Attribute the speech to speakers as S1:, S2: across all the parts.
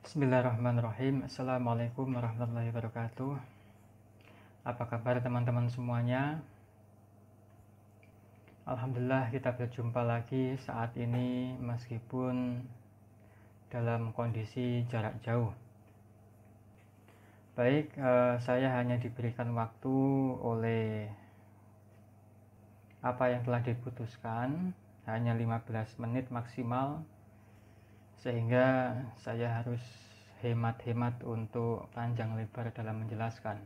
S1: Bismillahirrahmanirrahim. Assalamualaikum warahmatullahi wabarakatuh. Apa kabar teman-teman semuanya? Alhamdulillah kita berjumpa lagi saat ini meskipun dalam kondisi jarak jauh. Baik, saya hanya diberikan waktu oleh apa yang telah diputuskan, hanya 15 menit maksimal, sehingga saya harus hemat-hemat untuk panjang lebar dalam menjelaskan.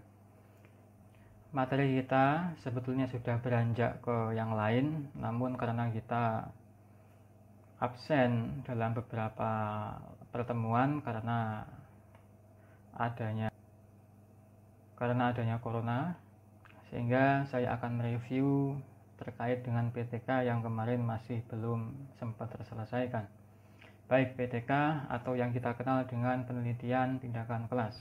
S1: Materi kita sebetulnya sudah beranjak ke yang lain, namun karena kita absen dalam beberapa pertemuan karena adanya corona, sehingga saya akan mereview terkait dengan PTK yang kemarin masih belum sempat terselesaikan. Baik PTK atau yang kita kenal dengan penelitian tindakan kelas.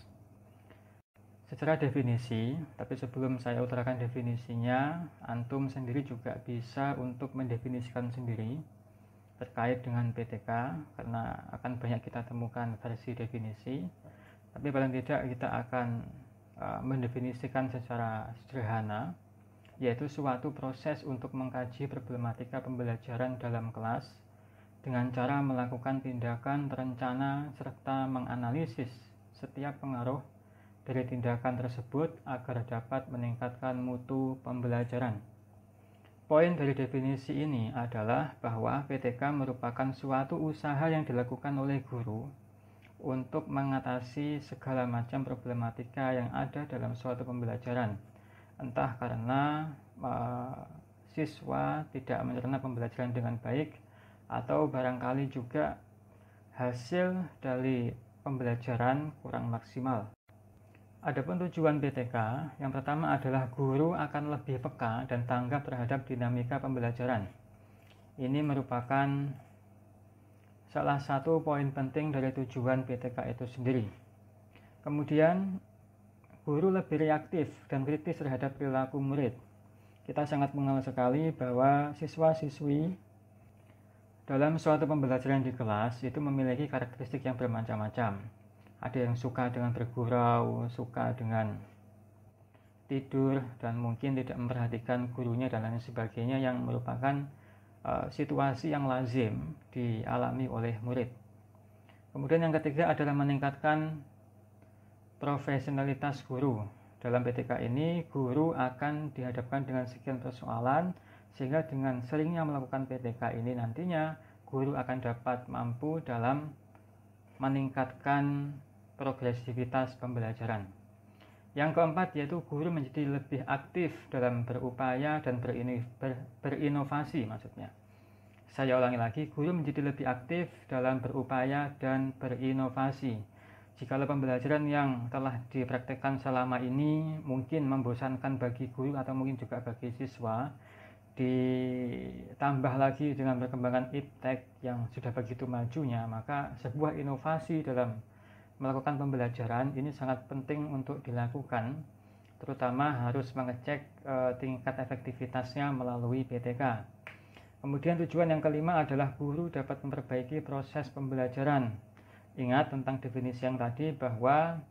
S1: Secara definisi, tapi sebelum saya utarakan definisinya, antum sendiri juga bisa untuk mendefinisikan sendiri terkait dengan PTK, karena akan banyak kita temukan versi definisi, tapi paling tidak kita akan mendefinisikan secara sederhana, yaitu suatu proses untuk mengkaji problematika pembelajaran dalam kelas dengan cara melakukan tindakan terencana serta menganalisis setiap pengaruh dari tindakan tersebut agar dapat meningkatkan mutu pembelajaran. Poin dari definisi ini adalah bahwa PTK merupakan suatu usaha yang dilakukan oleh guru untuk mengatasi segala macam problematika yang ada dalam suatu pembelajaran, entah karena siswa tidak mencerna pembelajaran dengan baik, atau barangkali juga hasil dari pembelajaran kurang maksimal. Adapun tujuan PTK, yang pertama adalah guru akan lebih peka dan tanggap terhadap dinamika pembelajaran. Ini merupakan salah satu poin penting dari tujuan PTK itu sendiri. Kemudian, guru lebih reaktif dan kritis terhadap perilaku murid. Kita sangat mengenal sekali bahwa siswa-siswi dalam suatu pembelajaran di kelas itu memiliki karakteristik yang bermacam-macam. Ada yang suka dengan bergurau, suka dengan tidur, dan mungkin tidak memperhatikan gurunya dan lain sebagainya, yang merupakan situasi yang lazim dialami oleh murid. Kemudian yang ketiga adalah meningkatkan profesionalitas guru. Dalam PTK ini, guru akan dihadapkan dengan sekian persoalan, sehingga dengan seringnya melakukan PTK ini nantinya guru akan dapat mampu dalam meningkatkan progresivitas pembelajaran. Yang keempat yaitu guru menjadi lebih aktif dalam berupaya dan berinovasi maksudnya. Saya ulangi lagi, guru menjadi lebih aktif dalam berupaya dan berinovasi. Jikalau pembelajaran yang telah dipraktekkan selama ini mungkin membosankan bagi guru atau mungkin juga bagi siswa, ditambah lagi dengan perkembangan iptek yang sudah begitu majunya, maka sebuah inovasi dalam melakukan pembelajaran ini sangat penting untuk dilakukan, terutama harus mengecek tingkat efektivitasnya melalui PTK. Kemudian tujuan yang kelima adalah guru dapat memperbaiki proses pembelajaran. Ingat tentang definisi yang tadi bahwa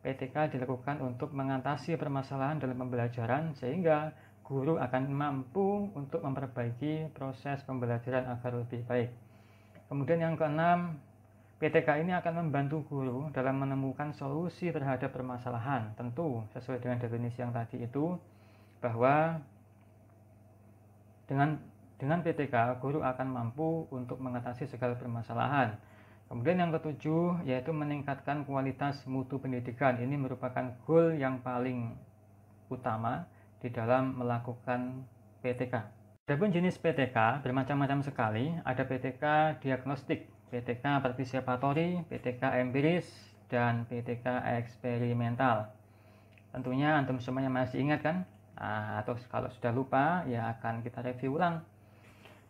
S1: PTK dilakukan untuk mengatasi permasalahan dalam pembelajaran, sehingga guru akan mampu untuk memperbaiki proses pembelajaran agar lebih baik. Kemudian yang keenam, PTK ini akan membantu guru dalam menemukan solusi terhadap permasalahan. Tentu sesuai dengan definisi yang tadi itu, bahwa dengan PTK guru akan mampu untuk mengatasi segala permasalahan. Kemudian yang ketujuh yaitu meningkatkan kualitas mutu pendidikan. Ini merupakan goal yang paling utama di dalam melakukan PTK. Adapun jenis PTK bermacam-macam sekali. Ada PTK diagnostik, PTK partisipatory, PTK empiris, dan PTK eksperimental. Tentunya antum semuanya masih ingat kan? Atau kalau sudah lupa ya akan kita review ulang.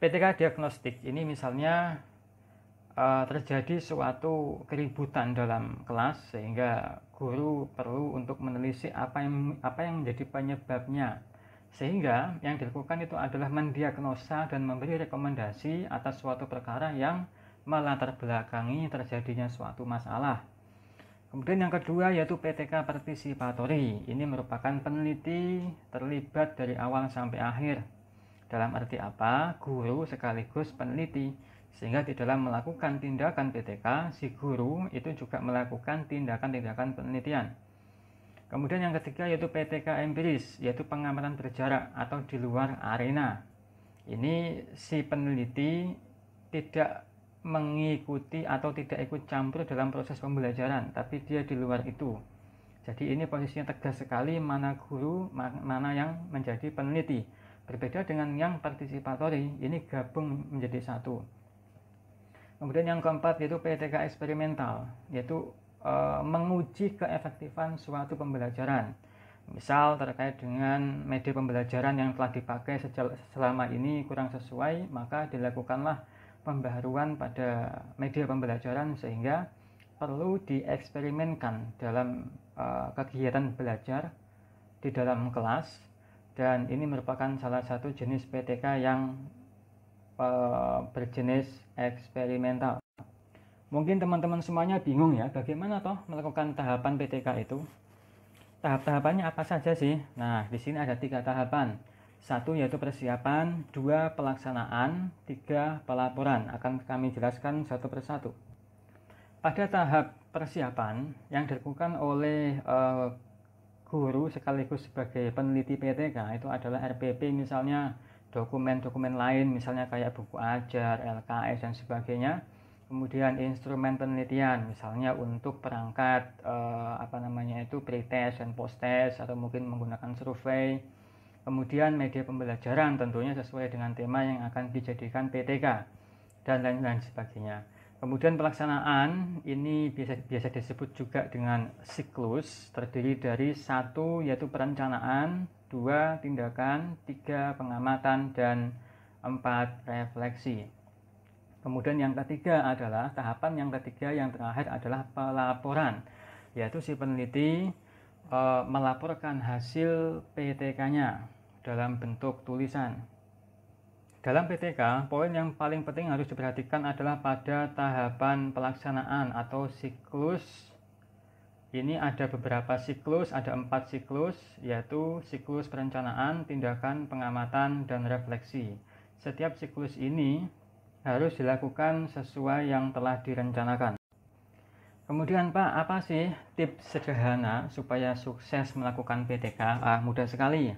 S1: PTK diagnostik ini misalnya terjadi suatu keributan dalam kelas sehingga guru perlu untuk menelisik apa yang menjadi penyebabnya, sehingga yang dilakukan itu adalah mendiagnosa dan memberi rekomendasi atas suatu perkara yang melatar belakangi terjadinya suatu masalah. Kemudian yang kedua yaitu PTK Participatory. Ini merupakan peneliti terlibat dari awal sampai akhir. Dalam arti apa? Guru sekaligus peneliti. Sehingga di dalam melakukan tindakan PTK, si guru itu juga melakukan tindakan-tindakan penelitian. Kemudian yang ketiga yaitu PTK empiris, yaitu pengamatan berjarak atau di luar arena. Ini si peneliti tidak mengikuti atau tidak ikut campur dalam proses pembelajaran, tapi dia di luar itu. Jadi ini posisinya tegas sekali, mana guru, mana yang menjadi peneliti. Berbeda dengan yang partisipatori, ini gabung menjadi satu. Kemudian yang keempat yaitu PTK eksperimental, yaitu menguji keefektifan suatu pembelajaran. Misal terkait dengan media pembelajaran yang telah dipakai selama ini kurang sesuai, maka dilakukanlah pembaharuan pada media pembelajaran sehingga perlu dieksperimenkan dalam kegiatan belajar di dalam kelas, dan ini merupakan salah satu jenis PTK yang berjenis eksperimental. Mungkin teman-teman semuanya bingung ya, bagaimana toh melakukan tahapan PTK itu? Tahap-tahapannya apa saja sih? Nah, di sini ada 3 tahapan. 1 yaitu persiapan, 2 pelaksanaan, 3 pelaporan. Akan kami jelaskan satu persatu. Pada tahap persiapan yang dilakukan oleh guru sekaligus sebagai peneliti PTK itu adalah RPP, misalnya dokumen-dokumen lain, misalnya kayak buku ajar, LKS dan sebagainya. Kemudian instrumen penelitian, misalnya untuk perangkat pretest dan post-test atau mungkin menggunakan survei. Kemudian media pembelajaran tentunya sesuai dengan tema yang akan dijadikan PTK dan lain-lain sebagainya. Kemudian pelaksanaan ini biasa disebut juga dengan siklus, terdiri dari 1 yaitu perencanaan, 2 tindakan, 3 pengamatan, dan 4 refleksi. Kemudian yang ketiga adalah tahapan yang ketiga yang terakhir adalah pelaporan, yaitu si peneliti melaporkan hasil PTK-nya dalam bentuk tulisan. Dalam PTK, poin yang paling penting harus diperhatikan adalah pada tahapan pelaksanaan atau siklus. Ini ada beberapa siklus, ada 4 siklus, yaitu siklus perencanaan, tindakan, pengamatan, dan refleksi. Setiap siklus ini harus dilakukan sesuai yang telah direncanakan. Kemudian Pak, apa sih tips sederhana supaya sukses melakukan PTK? Mudah sekali.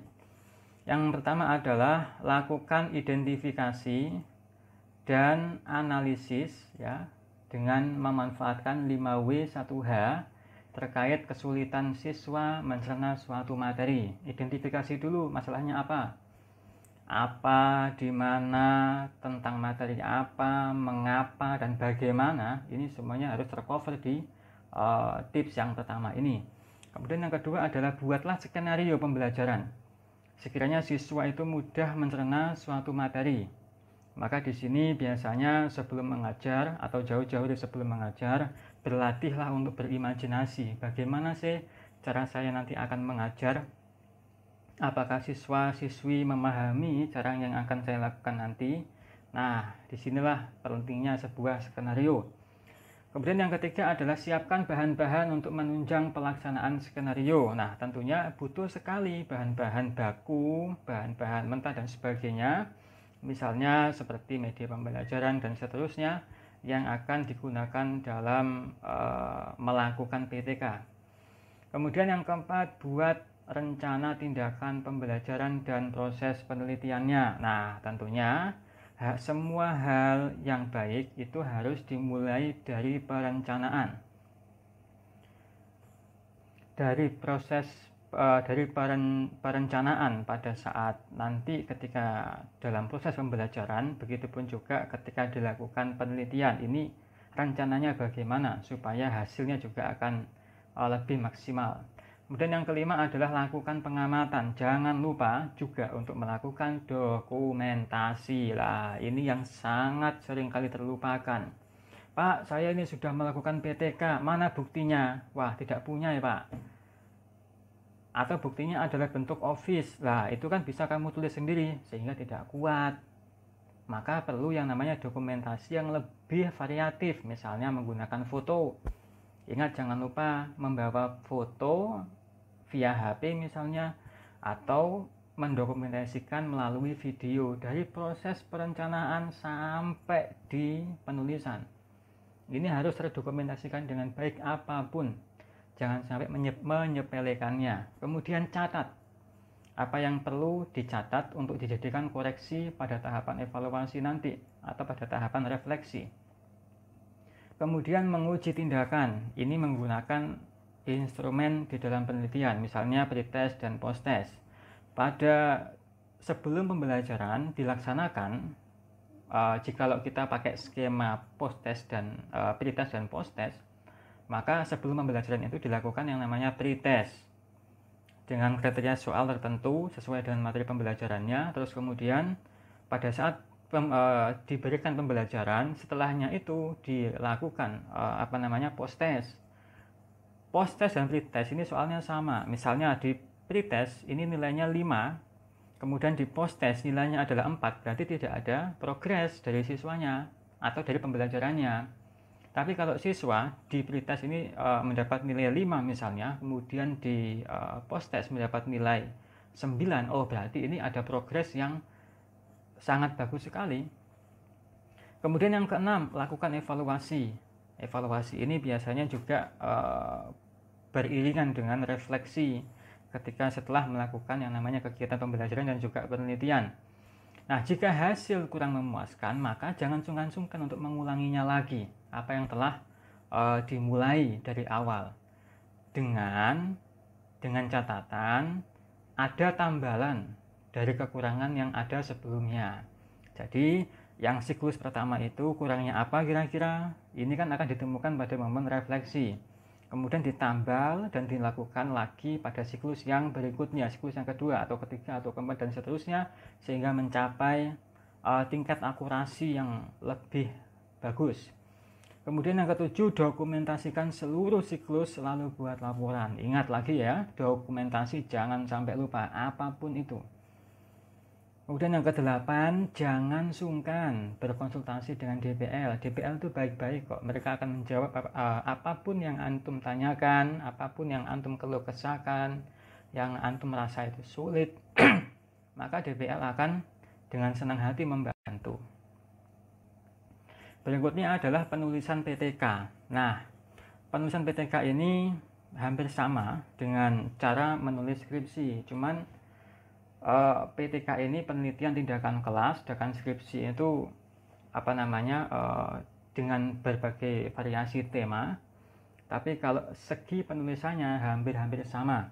S1: Yang pertama adalah lakukan identifikasi dan analisis ya, dengan memanfaatkan 5W1H terkait kesulitan siswa mencerna suatu materi. Identifikasi dulu masalahnya apa? Di mana, tentang materi apa, mengapa, dan bagaimana. Ini semuanya harus tercover di tips yang pertama ini. Kemudian yang kedua adalah buatlah skenario pembelajaran. Sekiranya siswa itu mudah mencerna suatu materi, maka di sini biasanya sebelum mengajar atau jauh-jauh dari sebelum mengajar, berlatihlah untuk berimajinasi. Bagaimana sih cara saya nanti akan mengajar? Apakah siswa-siswi memahami cara yang akan saya lakukan nanti? Nah, disinilah pentingnya sebuah skenario. Kemudian yang ketiga adalah siapkan bahan-bahan untuk menunjang pelaksanaan skenario. Nah, tentunya butuh sekali bahan-bahan baku, bahan-bahan mentah dan sebagainya. Misalnya seperti media pembelajaran dan seterusnya yang akan digunakan dalam melakukan PTK. Kemudian yang keempat, buat rencana tindakan pembelajaran dan proses penelitiannya. Nah, tentunya semua hal yang baik itu harus dimulai dari perencanaan. Dari proses perencanaan pada saat nanti ketika dalam proses pembelajaran, begitupun juga ketika dilakukan penelitian. Ini rencananya bagaimana supaya hasilnya juga akan lebih maksimal. Kemudian yang kelima adalah lakukan pengamatan. Jangan lupa juga untuk melakukan dokumentasi. Ini yang sangat sering kali terlupakan. Pak, saya ini sudah melakukan PTK, mana buktinya? Wah, tidak punya ya Pak. Atau buktinya adalah bentuk office. Itu kan bisa kamu tulis sendiri sehingga tidak kuat. Maka perlu yang namanya dokumentasi yang lebih variatif, misalnya menggunakan foto. Ingat, jangan lupa membawa foto via HP misalnya, atau mendokumentasikan melalui video dari proses perencanaan sampai di penulisan. Ini harus terdokumentasikan dengan baik apapun, jangan sampai menyepelekannya. Kemudian catat apa yang perlu dicatat untuk dijadikan koreksi pada tahapan evaluasi nanti atau pada tahapan refleksi. Kemudian menguji tindakan, ini menggunakan instrumen di dalam penelitian, misalnya pretest dan posttest. Pada sebelum pembelajaran dilaksanakan, jikalau kita pakai skema posttest dan pretest dan posttest, maka sebelum pembelajaran itu dilakukan yang namanya pretest dengan kriteria soal tertentu sesuai dengan materi pembelajarannya. Terus kemudian pada saat diberikan pembelajaran, setelahnya itu dilakukan posttest. Posttest dan pretest ini soalnya sama. Misalnya di pretest ini nilainya 5, kemudian di posttest nilainya adalah 4, berarti tidak ada progres dari siswanya atau dari pembelajarannya. Tapi kalau siswa di pretest ini mendapat nilai 5 misalnya, kemudian di posttest mendapat nilai 9, oh berarti ini ada progres yang sangat bagus sekali. Kemudian yang keenam, lakukan evaluasi. Evaluasi ini biasanya juga beriringan dengan refleksi ketika setelah melakukan yang namanya kegiatan pembelajaran dan juga penelitian. Nah, jika hasil kurang memuaskan, maka jangan sungkan-sungkan untuk mengulanginya lagi apa yang telah dimulai dari awal. Dengan catatan ada tambalan dari kekurangan yang ada sebelumnya. Jadi, yang siklus pertama itu kurangnya apa kira-kira? Ini kan akan ditemukan pada momen refleksi. Kemudian ditambal dan dilakukan lagi pada siklus yang berikutnya, siklus yang kedua atau ketiga atau keempat dan seterusnya, sehingga mencapai tingkat akurasi yang lebih bagus. Kemudian yang ketujuh, dokumentasikan seluruh siklus lalu buat laporan. Ingat lagi ya, dokumentasi jangan sampai lupa apapun itu. Kemudian yang kedelapan, jangan sungkan berkonsultasi dengan DPL. DPL itu baik-baik kok. Mereka akan menjawab apapun yang antum tanyakan, apapun yang antum keluh kesahkan, yang antum merasa itu sulit, maka DPL akan dengan senang hati membantu. Berikutnya adalah penulisan PTK. Nah, penulisan PTK ini hampir sama dengan cara menulis skripsi, cuman PTK ini penelitian tindakan kelas, sedangkan skripsi itu dengan berbagai variasi tema, tapi kalau segi penulisannya hampir sama.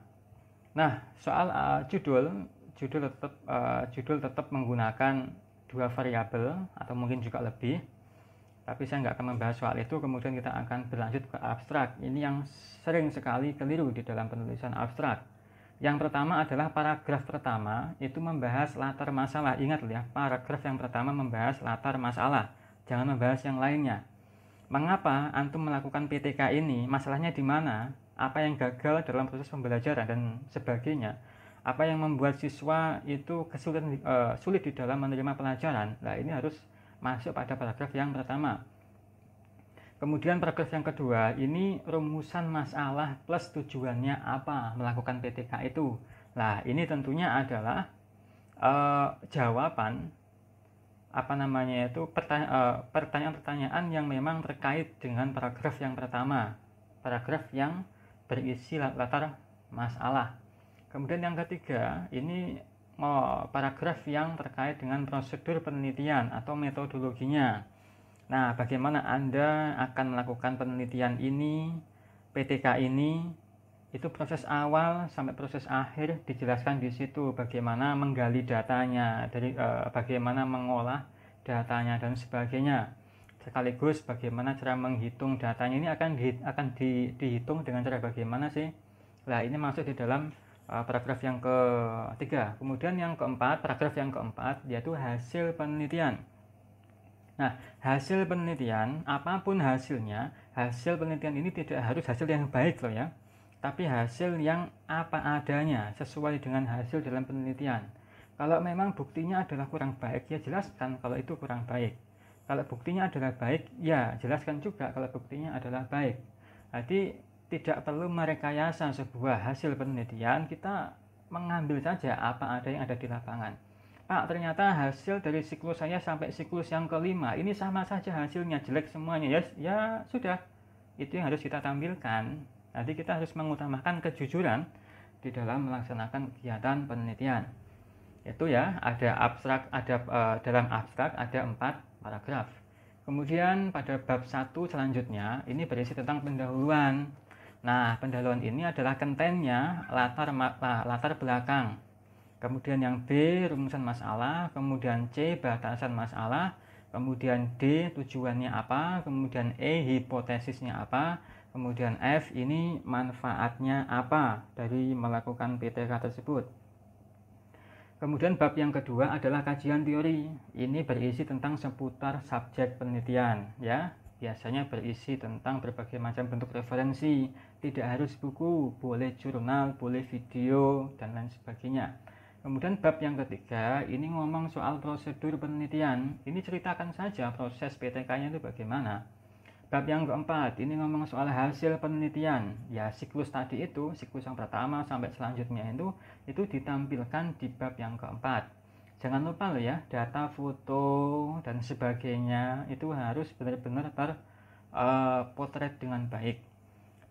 S1: Nah, soal judul tetap menggunakan 2 variabel atau mungkin juga lebih, tapi saya nggak akan membahas soal itu. Kemudian kita akan berlanjut ke abstrak. Ini yang sering sekali keliru di dalam penulisan abstrak. Yang pertama adalah paragraf pertama itu membahas latar masalah. Ingat ya, paragraf yang pertama membahas latar masalah, jangan membahas yang lainnya. Mengapa antum melakukan PTK ini? Masalahnya di mana? Apa yang gagal dalam proses pembelajaran dan sebagainya? Apa yang membuat siswa itu sulit di dalam menerima pelajaran? Nah, ini harus masuk pada paragraf yang pertama. Kemudian paragraf yang kedua, ini rumusan masalah plus tujuannya apa melakukan PTK itu. Nah, ini tentunya adalah jawaban pertanyaan-pertanyaan yang memang terkait dengan paragraf yang pertama, paragraf yang berisi latar masalah. Kemudian yang ketiga, ini paragraf yang terkait dengan prosedur penelitian atau metodologinya. Nah, bagaimana Anda akan melakukan penelitian ini, PTK ini, itu proses awal sampai proses akhir dijelaskan di situ. Bagaimana menggali datanya, bagaimana mengolah datanya dan sebagainya. Sekaligus bagaimana cara menghitung datanya ini akan dihitung dengan cara bagaimana sih? Nah, ini masuk di dalam paragraf yang ketiga. Kemudian yang keempat, paragraf yang keempat yaitu hasil penelitian. Nah, hasil penelitian, apapun hasilnya, hasil penelitian ini tidak harus hasil yang baik loh ya, tapi hasil yang apa adanya, sesuai dengan hasil dalam penelitian. Kalau memang buktinya adalah kurang baik, ya jelaskan kalau itu kurang baik. Kalau buktinya adalah baik, ya jelaskan juga kalau buktinya adalah baik. Jadi tidak perlu merekayasa sebuah hasil penelitian, kita mengambil saja apa ada yang ada di lapangan. Pak, ternyata hasil dari siklus saya sampai siklus yang kelima ini sama saja hasilnya, jelek semuanya. Ya sudah, itu yang harus kita tampilkan. Nanti kita harus mengutamakan kejujuran di dalam melaksanakan kegiatan penelitian. Itu ya, ada abstrak, dalam abstrak ada 4 paragraf. Kemudian pada bab 1 selanjutnya ini berisi tentang pendahuluan. Nah, pendahuluan ini adalah kontennya latar belakang. Kemudian yang B, rumusan masalah. Kemudian C, batasan masalah. Kemudian D, tujuannya apa. Kemudian E, hipotesisnya apa. Kemudian F, ini manfaatnya apa dari melakukan PTK tersebut. Kemudian bab yang kedua adalah kajian teori. Ini berisi tentang seputar subjek penelitian, ya. Biasanya berisi tentang berbagai macam bentuk referensi. Tidak harus buku, boleh jurnal, boleh video, dan lain sebagainya. Kemudian bab yang ketiga, ini ngomong soal prosedur penelitian. Ini ceritakan saja proses PTK-nya itu bagaimana. Bab yang keempat, ini ngomong soal hasil penelitian. Ya, siklus tadi itu, siklus yang pertama sampai selanjutnya itu ditampilkan di bab yang keempat. Jangan lupa loh ya, data, foto, dan sebagainya itu harus benar-benar terpotret dengan baik.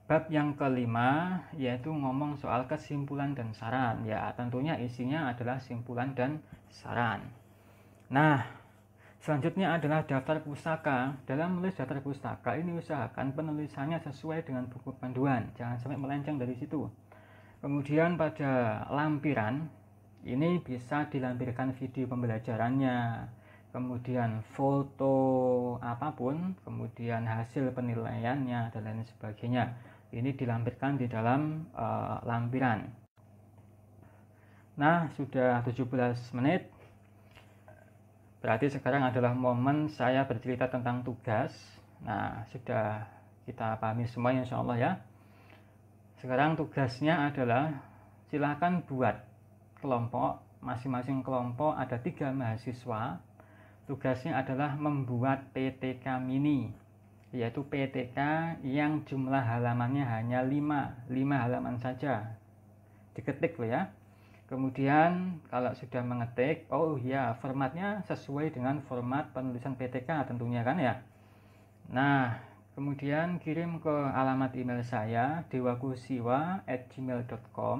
S1: Bab yang kelima, yaitu ngomong soal kesimpulan dan saran. Ya, tentunya isinya adalah simpulan dan saran. Nah, selanjutnya adalah daftar pustaka. Dalam menulis daftar pustaka ini usahakan penulisannya sesuai dengan buku panduan, jangan sampai melenceng dari situ. Kemudian pada lampiran ini bisa dilampirkan video pembelajarannya, kemudian foto apapun, kemudian hasil penilaiannya dan lain sebagainya. Ini dilampirkan di dalam lampiran. Nah, sudah 17 menit. Berarti sekarang adalah momen saya bercerita tentang tugas. Nah, sudah kita pahami semua insya Allah ya. Sekarang tugasnya adalah silahkan buat kelompok. Masing-masing kelompok ada 3 mahasiswa. Tugasnya adalah membuat PTK mini, yaitu PTK yang jumlah halamannya hanya 5 halaman saja. Diketik loh ya. Kemudian kalau sudah mengetik, oh ya, formatnya sesuai dengan format penulisan PTK tentunya kan ya. Nah, kemudian kirim ke alamat email saya dewakusiwa@gmail.com.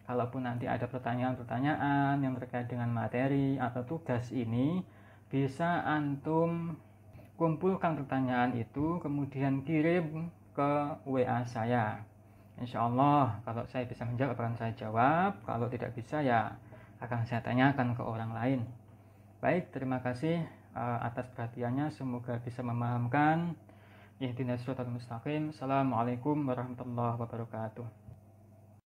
S1: Kalaupun nanti ada pertanyaan-pertanyaan yang terkait dengan materi atau tugas ini, bisa antum kumpulkan pertanyaan itu kemudian kirim ke WA saya. Insya Allah kalau saya bisa menjawab akan saya jawab, kalau tidak bisa ya akan saya tanyakan ke orang lain. Baik, terima kasih atas perhatiannya, semoga bisa memahamkan. Ihdinas siratal mustaqim. Assalamualaikum warahmatullahi wabarakatuh.